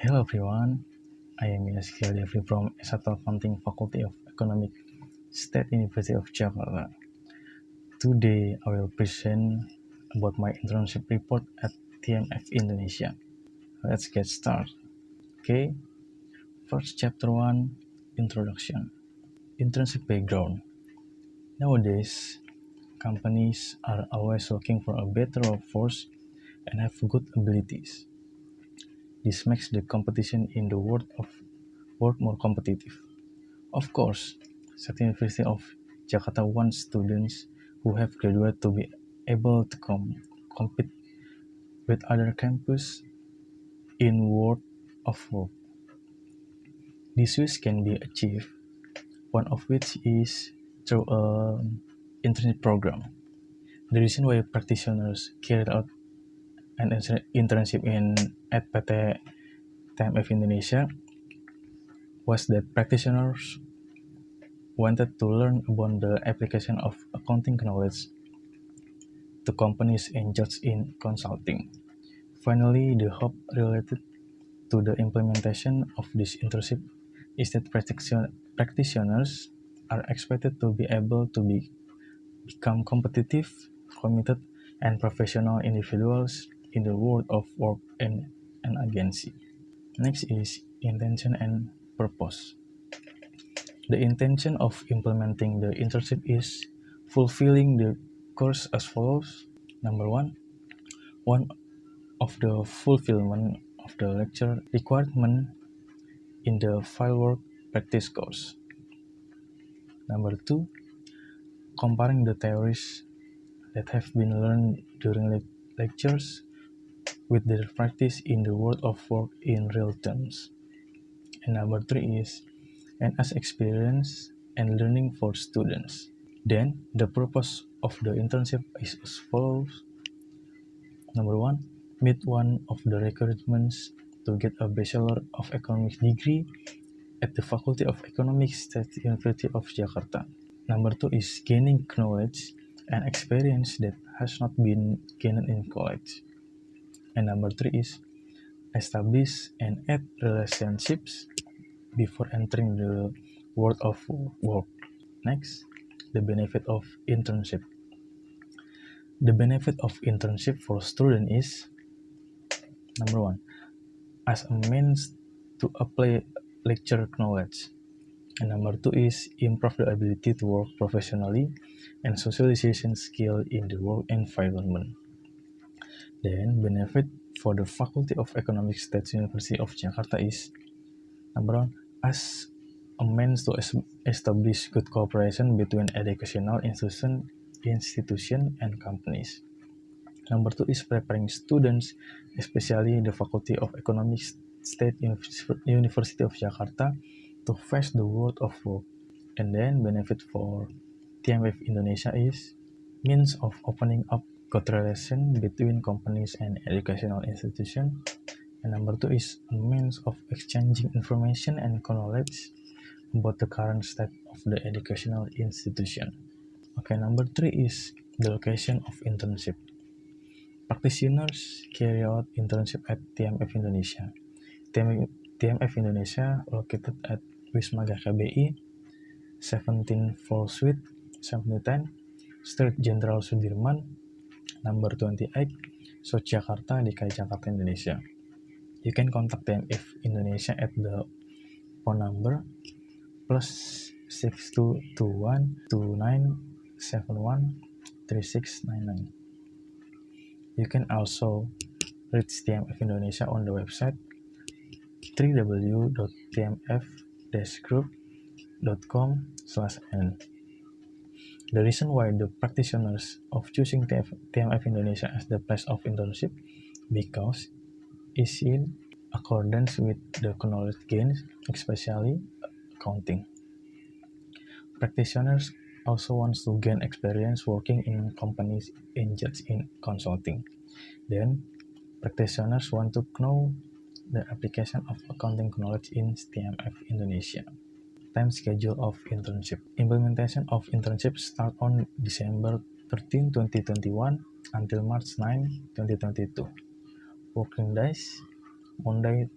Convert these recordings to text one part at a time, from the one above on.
Hello everyone, I am Yaskil Jeffrey from S1 Accounting Faculty of Economics, State University of Jakarta. Today I will present about my internship report at TMF Indonesia. Let's get started. Okay, first chapter 1, Introduction. Internship background. Nowadays, companies are always looking for a better workforce and have good abilities. This makes the competition in the world more competitive. Of course, State University of Jakarta wants students who have graduated to be able to compete with other campuses in world of work. This wish can be achieved, one of which is through an internship program. The reason why practitioners carried out an internship at PT TMF Indonesia was that practitioners wanted to learn about the application of accounting knowledge to companies engaged in consulting. Finally, the hope related to the implementation of this internship is that practitioners are expected to be able to become competitive, committed, and professional individuals in the world of work and an agency. Next is intention and purpose. The intention of implementing the internship is fulfilling the course as follows. Number one of the fulfillment of the lecture requirement in the fieldwork practice course. Number two, comparing the theories that have been learned during lectures with their practice in the world of work in real terms. And number three is enhance experience and learning for students. Then, the purpose of the internship is as follows. Number one, meet one of the requirements to get a Bachelor of Economics degree at the Faculty of Economics, State University of Jakarta. Number two is gaining knowledge and experience that has not been gained in college. And number three is establish and add relationships before entering the world of work. Next, the benefit of internship. The benefit of internship for student is number one, as a means to apply lecture knowledge. And number two is improve the ability to work professionally and socialization skill in the work environment. Then benefit for the Faculty of Economics State University of Jakarta is number one, as a means to establish good cooperation between educational institution and companies. Number two is preparing students, especially the Faculty of Economics State University of Jakarta, to face the world of work. And then benefit for TMF Indonesia is means of opening up good relation between companies and educational institutions. And number two is a means of exchanging information and knowledge about the current state of the educational institution. Okay, number three is the location of internship. Practitioners carry out internship at TMF Indonesia. TMF Indonesia located at Wisma GKBI, 17 Floor Suite, 710, Street Jenderal Sudirman, number 28, South Jakarta, DKI Jakarta, Indonesia. You can contact TMF Indonesia at the phone number plus 622129713699. You can also reach TMF Indonesia on the website www.tmf-group.com/n. The reason why the practitioners of choosing TMF Indonesia as the place of internship because is in accordance with the knowledge gains, especially accounting. Practitioners also want to gain experience working in companies engaged in consulting. Then, practitioners want to know the application of accounting knowledge in TMF Indonesia. Time schedule of internship. Implementation of internship start on December 13, 2021 until March 9, 2022. Working days, Monday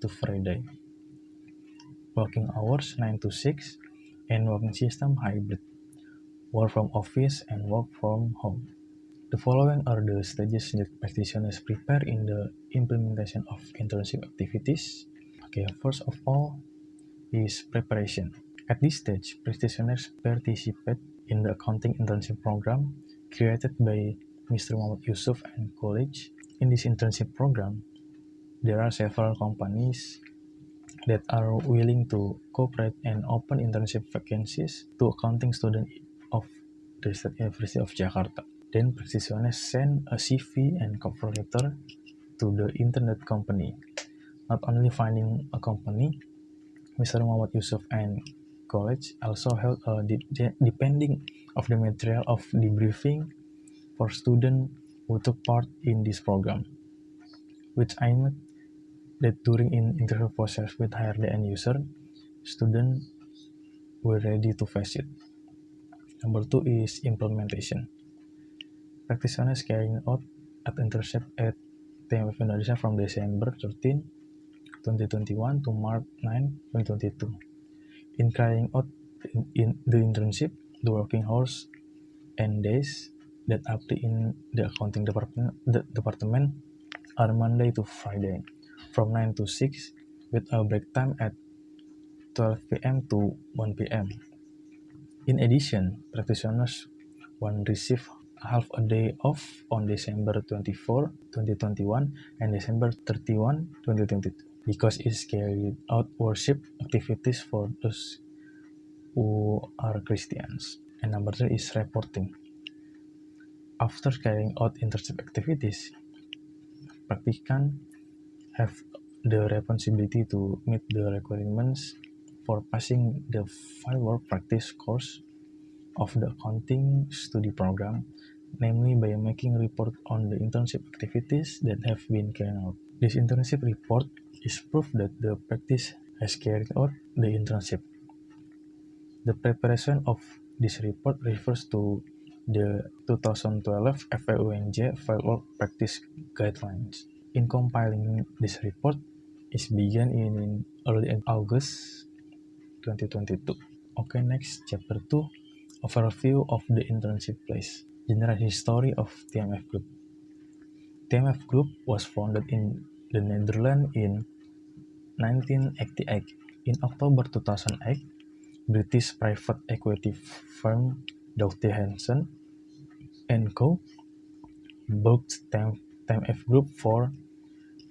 to Friday. Working hours 9 to 6 and working system hybrid. Work from office and work from home. The following are the stages that practitioners prepare in the implementation of internship activities. Okay, first of all is preparation. At this stage, practitioners participate in the accounting internship program created by Mr. Muhammad Yusuf and colleagues. In this internship program, there are several companies that are willing to cooperate and open internship vacancies to accounting students of the State University of Jakarta. Then practitioners send a CV and cover letter to the internet company. Not only finding a company, Mr. Muhammad Yusuf and college also held a depending of the material of debriefing for students who took part in this program, which aimed that during in interview process with hire the end user, students were ready to face it. Number two is implementation. Practitioners carrying out at internship at TMF Indonesia from December 13, 2021 to March 9, 2022. In carrying out in the internship, the working hours and days that apply in the accounting department are Monday to Friday from 9 to 6 with a break time at 12 p.m. to 1 p.m. In addition, practitioners will receive half a day off on December 24, 2021 and December 31, 2022 because it's carried out worship activities for those who are Christians. And number three is reporting. After carrying out internship activities, practicants have the responsibility to meet the requirements for passing the fieldwork practice course of the accounting study program, namely by making report on the internship activities that have been carried out. This internship report is proof that the practice has carried out the internship. The preparation of this report refers to the 2012 FAUNJ Fieldwork Practice Guidelines. In compiling this report is began in early August 2022. Okay, next chapter 2, overview of the internship place. General history of TMF Group. TMF Group was founded in the Netherlands in 1988. In October 2008, British private equity firm Doughty Hanson and Co. bought TMF Group for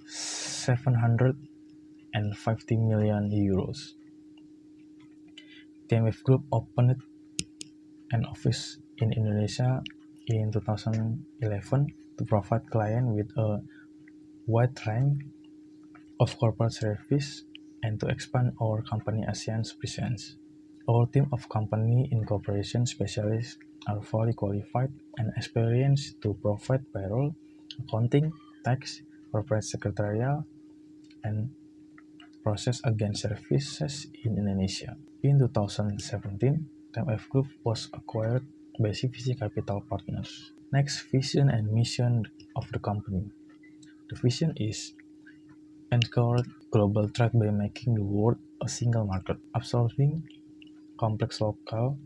750 million euros. TMF Group opened an office in Indonesia in 2011 to provide clients with a wide range of corporate service and to expand our company ASEAN's presence. Our team of company incorporation specialists are fully qualified and experienced to provide payroll, accounting, tax, corporate secretarial, and process again services in Indonesia. In 2017, TMF Group was acquired by CVC Capital Partners. Next, vision and mission of the company. The vision is encourage global trade by making the world a single market, absorbing complex local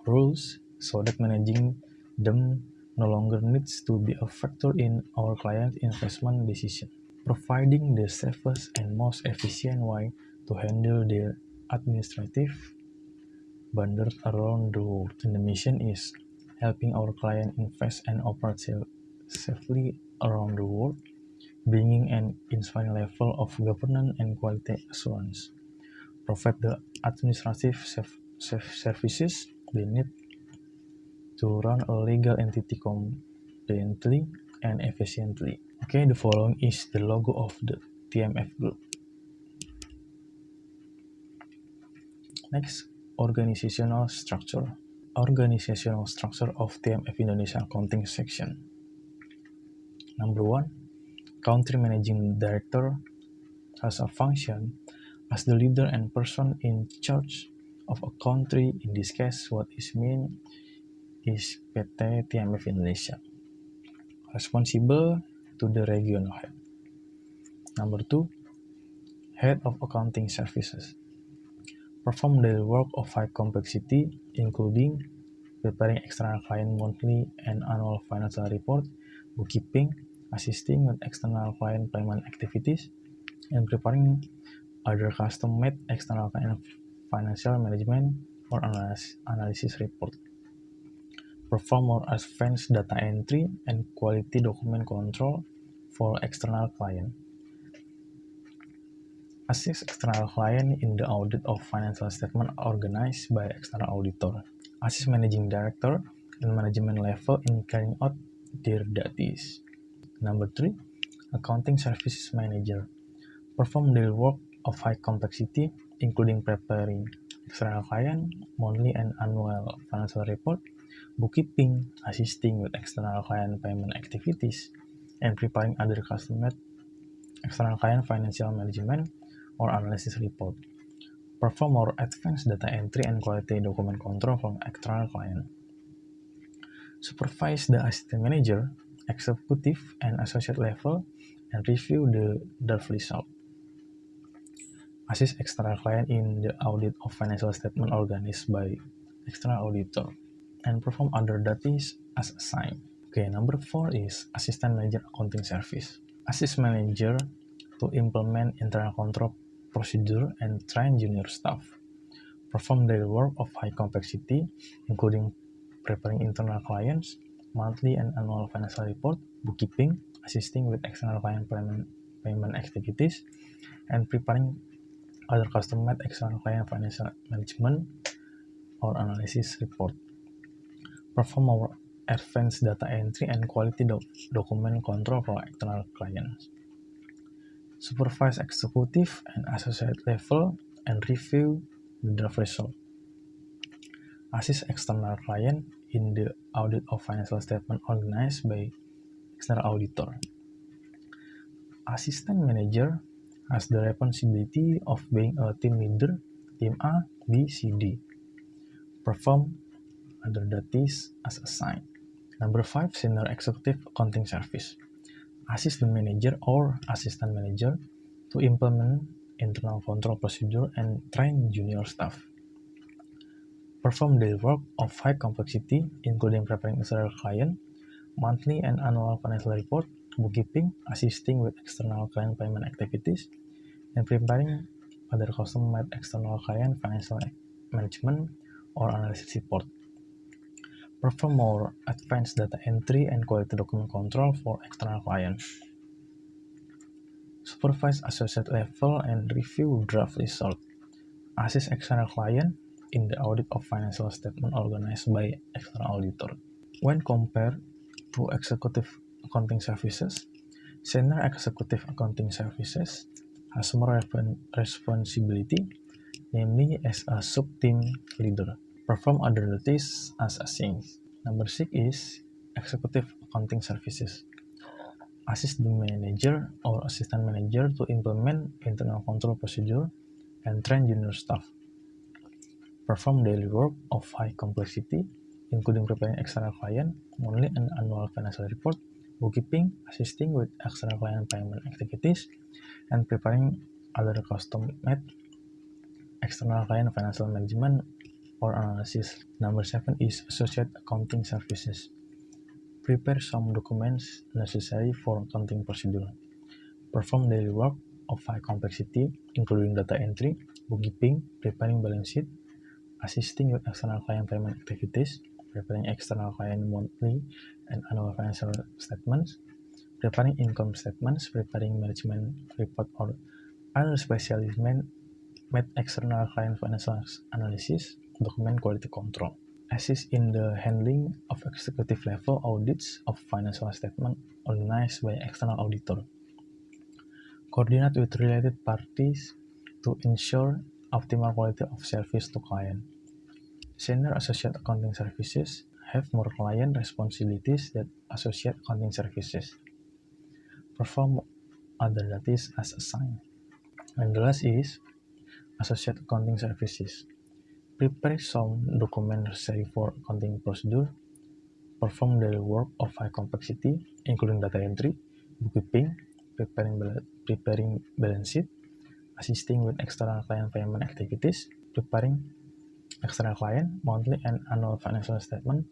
rules so that managing them no longer needs to be a factor in our client investment decision, providing the safest and most efficient way to handle their administrative burdens around the world. And the mission is helping our client invest and operate safely around the world, bringing an inspiring level of governance and quality assurance, provide the administrative services they need to run a legal entity competently and efficiently. Okay, the following is the logo of the TMF Group. Next, organizational structure. Organizational structure of TMF Indonesia Accounting Section. Number 1, Country Managing Director has a function as the leader and person in charge of a country. In this case, what is mean is PT TMF Indonesia, responsible to the regional head. Number 2, Head of Accounting Services. Perform daily work of high complexity, including preparing external client monthly and annual financial report, bookkeeping, assisting with external client payment activities, and preparing other custom-made external client financial management or analysis report. Perform more advanced data entry and quality document control for external client. Assist external client in the audit of financial statement organized by external auditor. Assist managing director and management level in carrying out their duties. Number 3, accounting services manager. Perform daily work of high complexity, including preparing external client, monthly and annual financial report, bookkeeping, assisting with external client payment activities, and preparing other custom-made external client financial management or analysis report. Perform more advanced data entry and quality document control from external client. Supervise the assistant manager, executive, and associate level, and review the draft result. Assist external client in the audit of financial statement organized by external auditor, and perform other duties as assigned. Okay, number 4 is assistant manager accounting service. Assist manager to implement internal control procedure and train junior staff. Perform daily work of high complexity, including preparing internal clients, monthly and annual financial report, bookkeeping, assisting with external client payment activities, and preparing other custom-made external client financial management or analysis report. Perform more advanced data entry and quality document control for external clients. Supervise executive and associate level and review the draft result. Assist external client in the audit of financial statement organized by external auditor. Assistant manager has the responsibility of being a team leader, team A, B, C, D. Perform other duties as assigned. Number 5, senior executive accounting service. Assist the manager or assistant manager to implement internal control procedure and train junior staff. Perform daily work of high complexity, including preparing external client, monthly and annual financial report, bookkeeping, assisting with external client payment activities, and preparing other custom-made external client financial management or analysis report. Perform more advanced data entry and quality document control for external clients. Supervise associate level and review draft result. Assist external client in the audit of financial statement organized by external auditor. When compared to executive accounting services, senior executive accounting services has more responsibility, namely as a sub-team leader. Perform other duties as assigned. Number 6 is executive accounting services. Assist the manager or assistant manager to implement internal control procedure and train junior staff. Perform daily work of high complexity, including preparing external client, monthly and annual financial report, bookkeeping, assisting with external client payment activities, and preparing other custom-made external client financial management or analysis. Number 7 is associate accounting services. Prepare some documents necessary for accounting procedure. Perform daily work of high complexity, including data entry, bookkeeping, preparing balance sheet, assisting with external client payment activities, preparing external client monthly and annual financial statements, preparing income statements, preparing management report or other specialist made external client financial analysis, document quality control. Assist in the handling of executive level audits of financial statement organized by external auditor. Coordinate with related parties to ensure optimal quality of service to client. Senior associate accounting services have more client responsibilities than associate accounting services. Perform other duties as assigned. And the last is associate accounting services. Prepare some documents necessary for accounting procedure. Perform daily work of high complexity, including data entry, bookkeeping, preparing balance sheet, assisting with external client payment activities, preparing external client monthly and annual financial statement,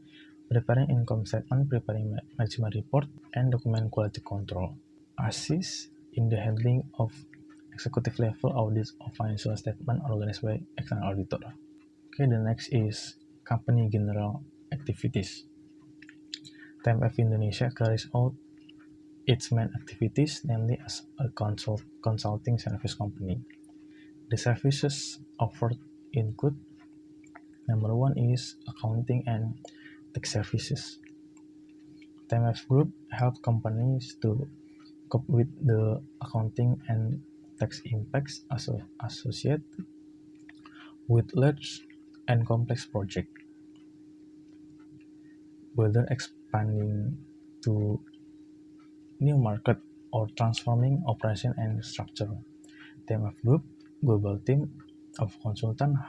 preparing income statement, preparing management report, and document quality control. Assist in the handling of executive level audits of financial statement organized by external auditor. Okay, the next is company general activities. TMF Indonesia carries out its main activities, namely as a consulting service company. The services offered include: number one is accounting and tax services. TMF Group help companies to cope with the accounting and tax impacts associated with large and complex projects, whether expanding to new market or transforming operation and structure. TMF Group global team of consultants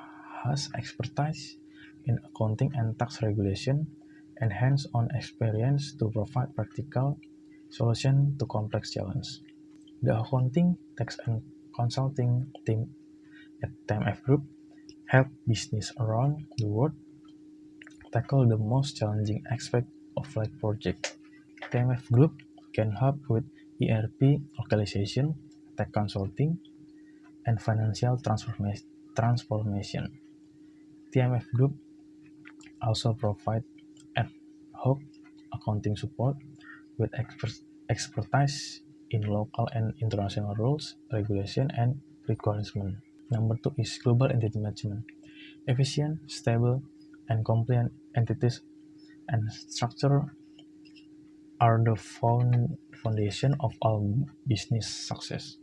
has expertise in accounting and tax regulation and hands-on experience to provide practical solutions to complex challenges. The accounting, tax, and consulting team at TMF Group help business around the world tackle the most challenging aspect of like project. TMF Group can help with ERP localization, tech consulting, and financial transformation. TMF Group also provide ad hoc accounting support with expertise in local and international rules, regulation, and requirements. Number two is global entity management. Efficient, stable, and compliant entities and structure are the foundation of all business success.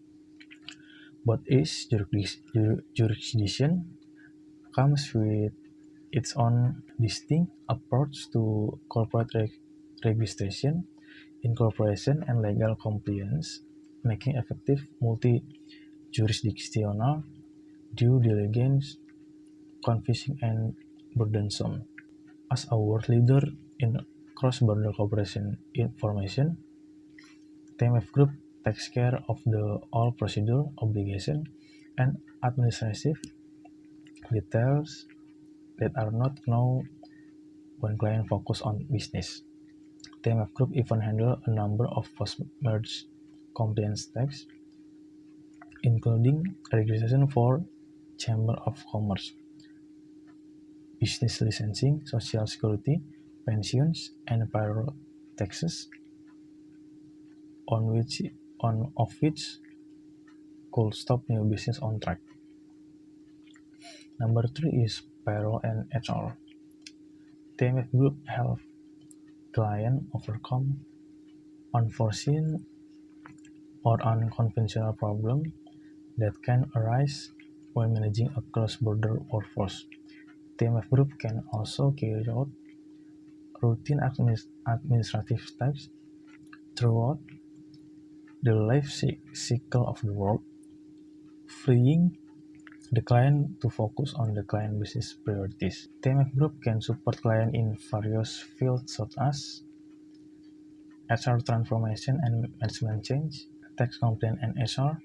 But each jurisdiction comes with its own distinct approach to corporate registration, incorporation, and legal compliance, making effective multi-jurisdictional due diligence confusing and burdensome. As a world leader in cross-border cooperation information, TMF Group takes care of all procedure, obligation, and administrative details that are not known when clients focus on business. TMF Group even handle a number of post-merge compliance tasks, including registration for Chamber of Commerce, business licensing, social security, pensions, and payroll taxes, on of which could stop new business on track. Number three is payroll and HR. TMF Group help clients overcome unforeseen or unconventional problems that can arise when managing a cross-border workforce. TMF Group can also carry out routine administrative tasks throughout the life cycle of the work, freeing the client to focus on the client business priorities. TMF Group can support clients in various fields such as HR transformation and management change, tax compliance and HR,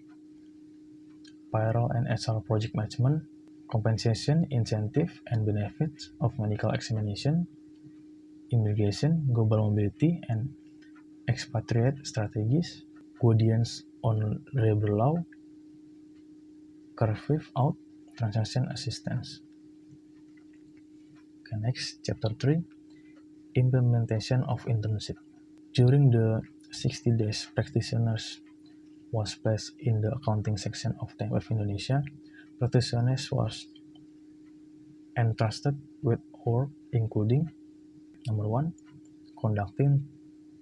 payroll and HR project management, compensation, incentive, and benefits of medical examination, immigration, global mobility, and expatriate strategies, guidance on labor law, carve out transaction assistance. Okay, next, chapter 3, implementation of internship. During the 60 days practitioners was placed in the accounting section of TMF Indonesia, practitioners was entrusted with work including: number one, conducting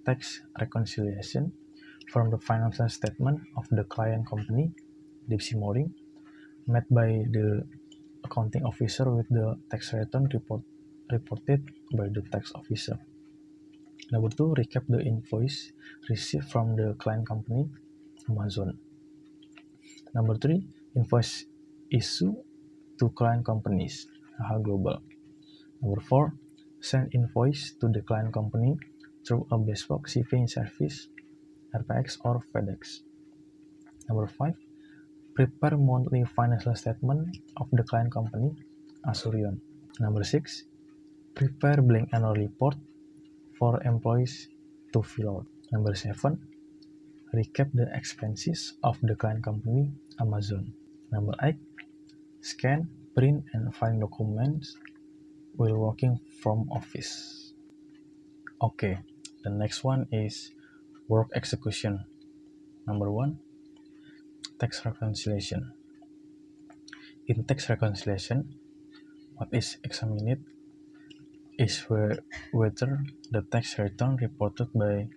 tax reconciliation from the financial statement of the client company, Dipsy Mooring, made by the accounting officer with the tax return reported by the tax officer. Number two, recap the invoice received from the client company, Amazon. Number three, invoice issue to client companies, AHA Global. Number four, send invoice to the client company through a bespoke shipping service, RPX or FedEx. Number five, Prepare monthly financial statement of the client company, Asurion. Number 6. Prepare blank annual report for employees to fill out. Number 7. Recap the expenses of the client company, Amazon. Number 8. Scan, print, and file documents while working from office. Okay, the next one is work execution. Number 1. Tax reconciliation. In tax reconciliation, what is examined is whether the tax return reported by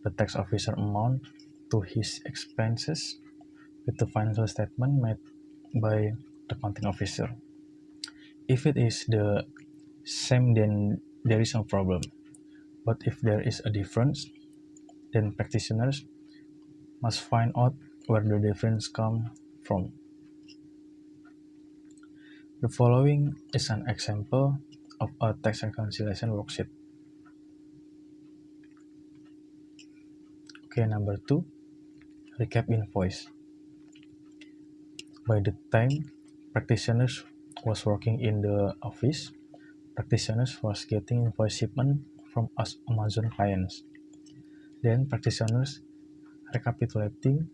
the tax officer amount to his expenses with the financial statement made by the accounting officer. If it is the same, then there is no problem. But if there is a difference, then practitioners must find out where the difference comes from. The following is an example of a tax reconciliation worksheet. Okay, number 2, recap invoice. By the time practitioners was working in the office, practitioners was getting invoice shipment from us Amazon clients. Then practitioners recapitulating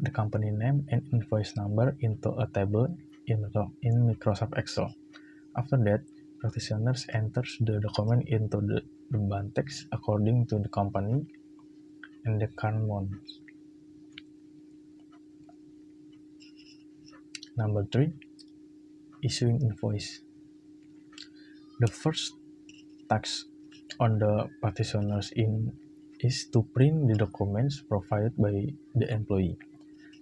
the company name and invoice number into a table in Microsoft Excel. After that, practitioners enters the document into the Bantex according to the company and the current month. Number 3, issuing invoice. The first task on the practitioners is to print the documents provided by the employee.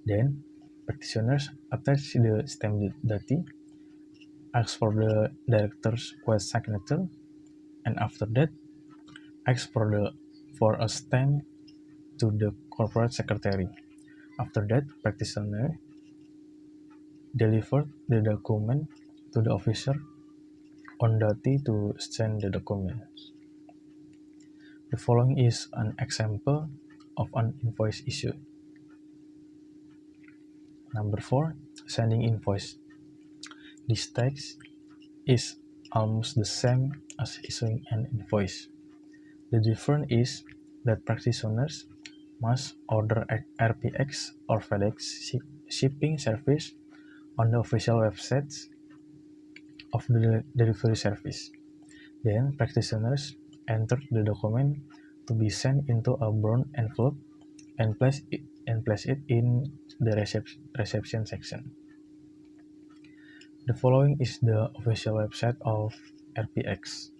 Then, practitioners attach the stamp duty, ask for the director's quest signature, and after that, ask for a stamp to the corporate secretary. After that, practitioner delivered the document to the officer on duty to send the documents. The following is an example of an invoice issue. Number 4, sending invoice. This text is almost the same as issuing an invoice. The difference is that practitioners must order RPX or FedEx shipping service on the official websites of the delivery service. Then practitioners enter the document to be sent into a brown envelope and place it in the reception section. The following is the official website of RPX.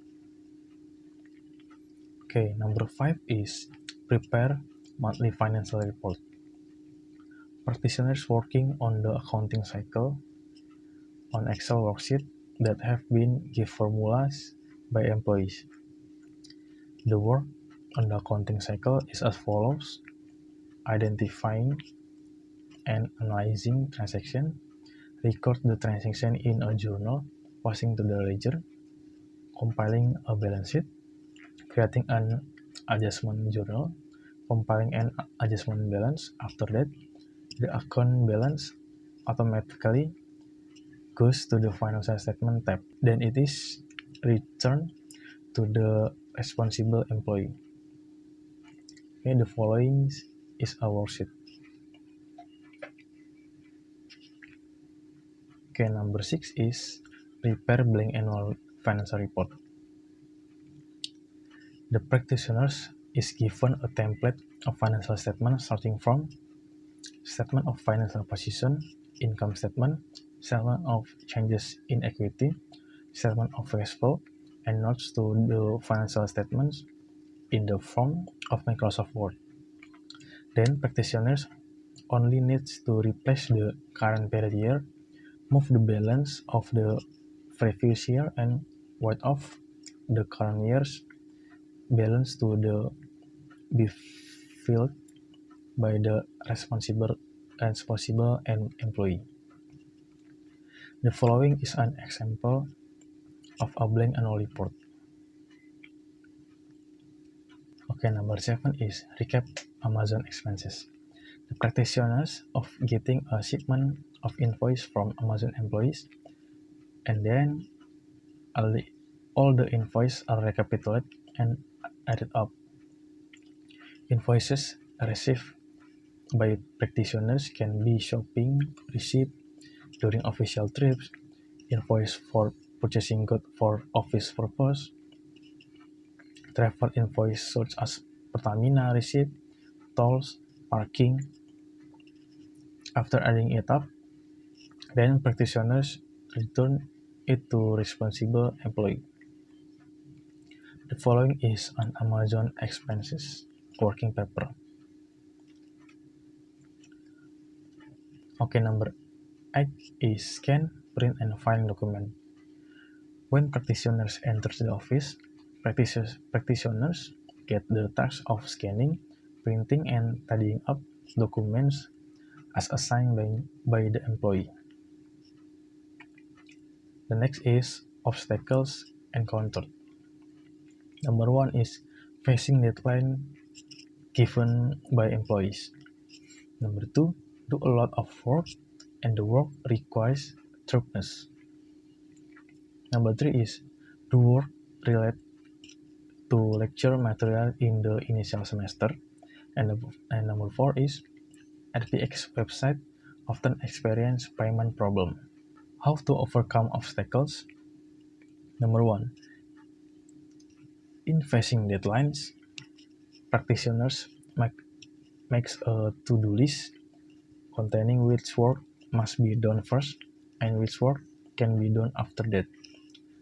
Okay, number 5 is prepare monthly financial report. Practitioners working on the accounting cycle on Excel worksheet that have been give formulas by employees. The work on the accounting cycle is as follows: identifying and analyzing transaction, record the transaction in a journal, passing to the ledger, compiling a balance sheet, creating an adjustment journal, compiling an adjustment balance. After that, the account balance automatically goes to the financial statement tab. Then it is returned to the responsible employee. Okay, the following is a worksheet. Okay, number 6 is prepare blank annual financial report. The practitioners is given a template of financial statement starting from statement of financial position, income statement, statement of changes in equity, statement of cash flow, and notes to the financial statements in the form of Microsoft Word. Then practitioners only needs to replace the current period year, move the balance of the previous year, and write off the current year's balance to be filled by the responsible and employee. The following is an example of a blank annual report. Okay, number 7 is recap Amazon expenses. the practitioners of getting a shipment of invoice from Amazon employees, and then all the invoices are recapitulated and added up. Invoices received by practitioners can be shopping receipt during official trips, invoice for purchasing goods for office purpose, travel invoice such as Pertamina receipt, tolls, parking. After adding it up, then practitioners return it to responsible employee. The following is an Amazon expenses working paper. Okay, number 8 is scan, print, and file document. When practitioners enter the office, practitioners get the task of scanning, printing, and tidying up documents as assigned by the employee. The next is obstacles encountered. Number 1 is facing deadline given by employees. Number 2, do a lot of work and the work requires thoroughness. Number 3 is do work related to lecture material in the initial semester. And number 4 is RTX website often experience payment problem. How to overcome obstacles? Number 1, in facing deadlines, practitioners makes a to-do list containing which work must be done first and which work can be done after that.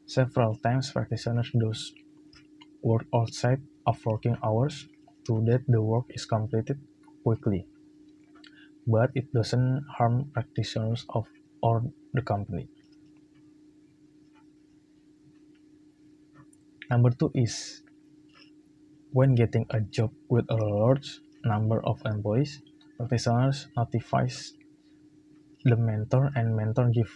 Several times practitioners do work outside of working hours so that the work is completed quickly, but it doesn't harm practitioners or the company. Number 2 is when getting a job with a large number of employees, practitioners notifies the mentor and mentor give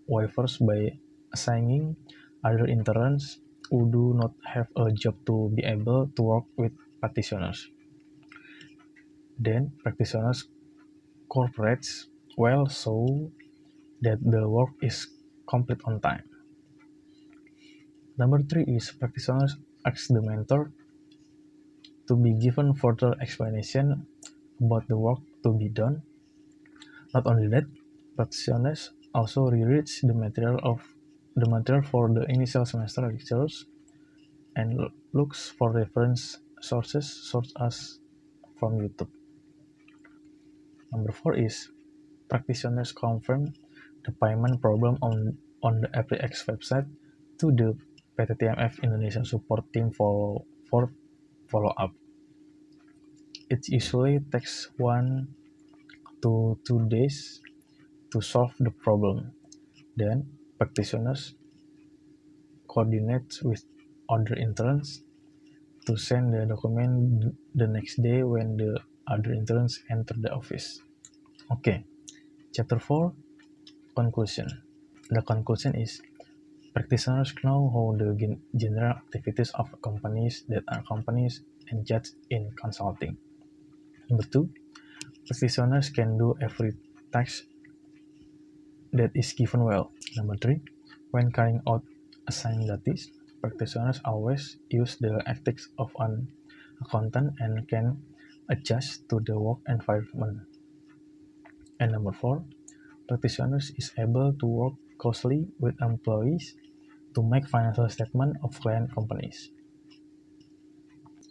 waivers by assigning other interns who do not have a job to be able to work with practitioners. Then practitioners cooperates well so that the work is complete on time. Number 3 is practitioners ask the mentor to be given further explanation about the work to be done. Not only that, practitioners also rereads the material for the initial semester lectures and looks for reference sources such as from YouTube. Number 4 is practitioners confirm the payment problem on the APX website to the PTTMF Indonesia support team for follow-up. It usually takes 1 to 2 days to solve the problem. Then, practitioners coordinate with other interns to send the document the next day when the other interns enter the office. Okay, chapter 4, conclusion. The conclusion is practitioners know how the general activities of companies that are companies engaged in consulting. Number 2, practitioners can do every task that is given well. Number 3, when carrying out assigned duties, practitioners always use the ethics of an accountant and can adjust to the work environment. And number 4, practitioners is able to work closely with employees to make financial statement of client companies.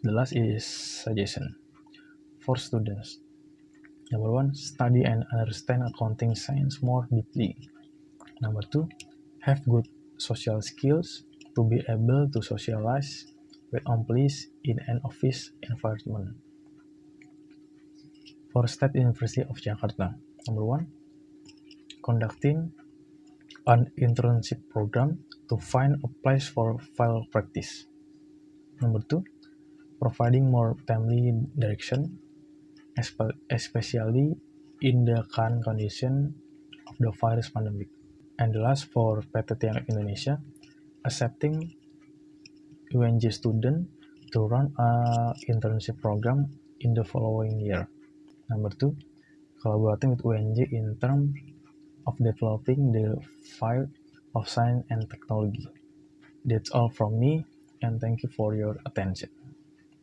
The last is suggestion for students. Number 1, study and understand accounting science more deeply. Number 2, have good social skills to be able to socialize with employees in an office environment. For State University of Jakarta, number 1, conducting an internship program to find a place for file practice. Number 2, providing more timely direction, especially in the current condition of the virus pandemic. And the last for PTTMF Indonesia, accepting UNJ student to run a internship program in the following year. Number 2, collaborating with UNJ in terms of developing the field of science and technology. That's all from me, and thank you for your attention.